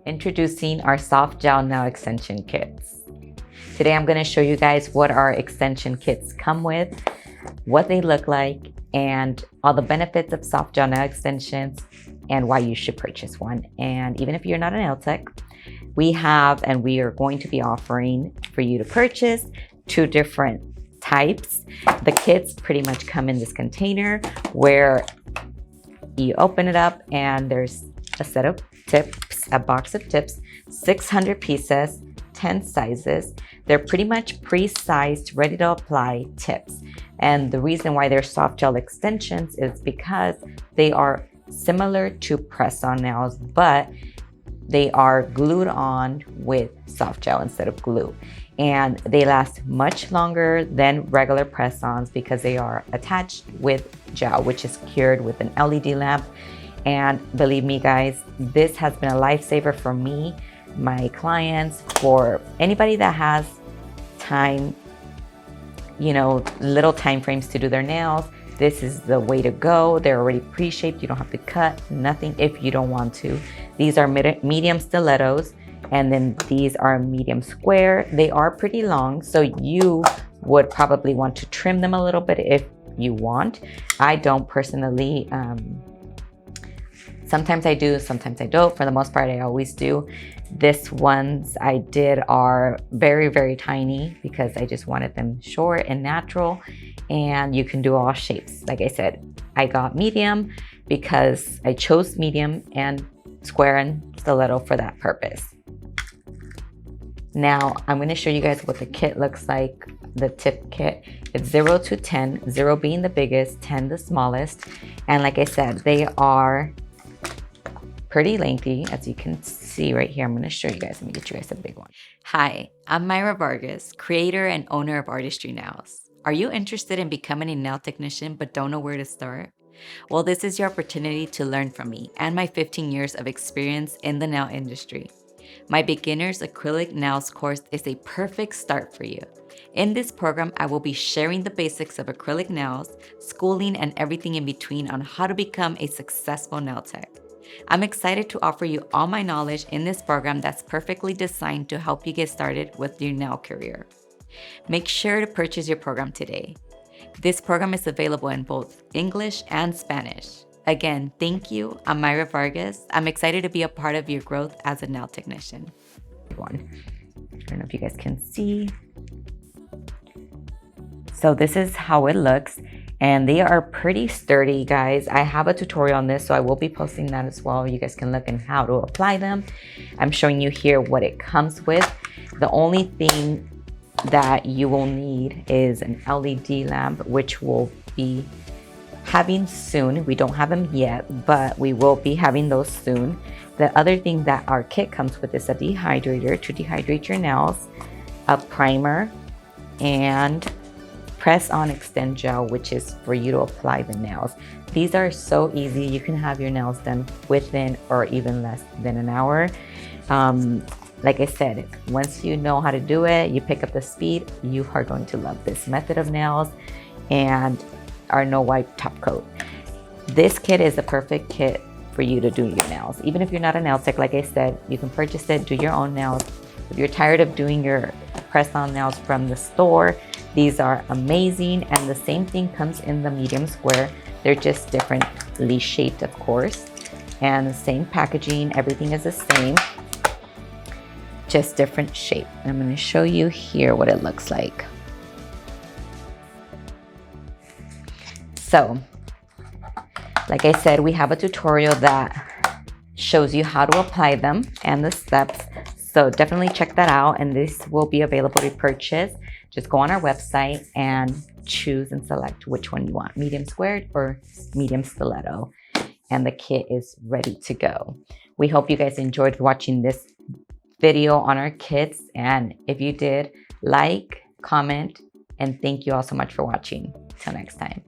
Introducing our soft gel nail extension kits. Today I'm going to show you guys what our extension kits come with, what they look like, and all the benefits of soft gel nail extensions and why you should purchase one. And even if you're not a nail tech, we have and we are going to be offering for you to purchase 2 different types. The kits pretty much come in this container where you open it up and there's a set of tips, a box of tips, 600 pieces, 10 sizes. They're pretty much pre-sized, ready to apply tips. And the reason why they're soft gel extensions is because they are similar to press-on nails, but they are glued on with soft gel instead of glue. And they last much longer than regular press-ons because they are attached with gel, which is cured with an LED lamp. And believe me guys, this has been a lifesaver for me, my clients, for anybody that has time, little time frames to do their nails. This is the way to go. They're already pre-shaped. You don't have to cut nothing if you don't want to. These are medium stilettos, and then these are medium square. They are pretty long, so you would probably want to trim them a little bit if you want. I don't personally. Sometimes I do, sometimes I don't. For the most part, I always do. This ones I did are very, very tiny because I just wanted them short and natural. And you can do all shapes. Like I said, I got medium because I chose medium and square and stiletto for that purpose. Now, I'm going to show you guys what the kit looks like, the tip kit. It's 0 to 10, 0 being the biggest, 10 the smallest. And like I said, they are pretty lengthy, as you can see right here. I'm going to show you guys. Let me get you guys a big one. Hi, I'm Myra Vargas, creator and owner of Artistry Nails. Are you interested in becoming a nail technician but don't know where to start? Well, this is your opportunity to learn from me and my 15 years of experience in the nail industry. My beginner's Acrylic Nails course is a perfect start for you. In this program, I will be sharing the basics of acrylic nails, schooling, and everything in between on how to become a successful nail tech. I'm excited to offer you all my knowledge in this program that's perfectly designed to help you get started with your nail career. Make sure to purchase your program today. This program is available in both English and Spanish. Again, thank you. I'm Myra Vargas. I'm excited to be a part of your growth as a nail technician. I don't know if you guys can see. So this is how it looks. And they are pretty sturdy, guys. I have a tutorial on this, so I will be posting that as well. You guys can look at how to apply them. I'm showing you here what it comes with. The only thing that you will need is an LED lamp, which we'll be having soon. We don't have them yet, but we will be having those soon. The other thing that our kit comes with is a dehydrator to dehydrate your nails, a primer, and press on extend gel, which is for you to apply the nails. These are so easy. You can have your nails done within or even less than an hour. Like I said, once you know how to do it, you pick up the speed, you are going to love this method of nails and our no wipe top coat. This kit is a perfect kit for you to do your nails. Even if you're not a nail tech, like I said, you can purchase it, do your own nails. If you're tired of doing your press-on nails from the store, these are amazing. And the same thing comes in the medium square. They're just differently shaped, of course. And the same packaging, everything is the same, just different shape. And I'm going to show you here what it looks like. So, like I said, we have a tutorial that shows you how to apply them and the steps. So definitely check that out, and this will be available to purchase. Just go on our website and choose and select which one you want, medium squared or medium stiletto. And the kit is ready to go. We hope you guys enjoyed watching this video on our kits. And if you did, like, comment, and thank you all so much for watching. Till next time.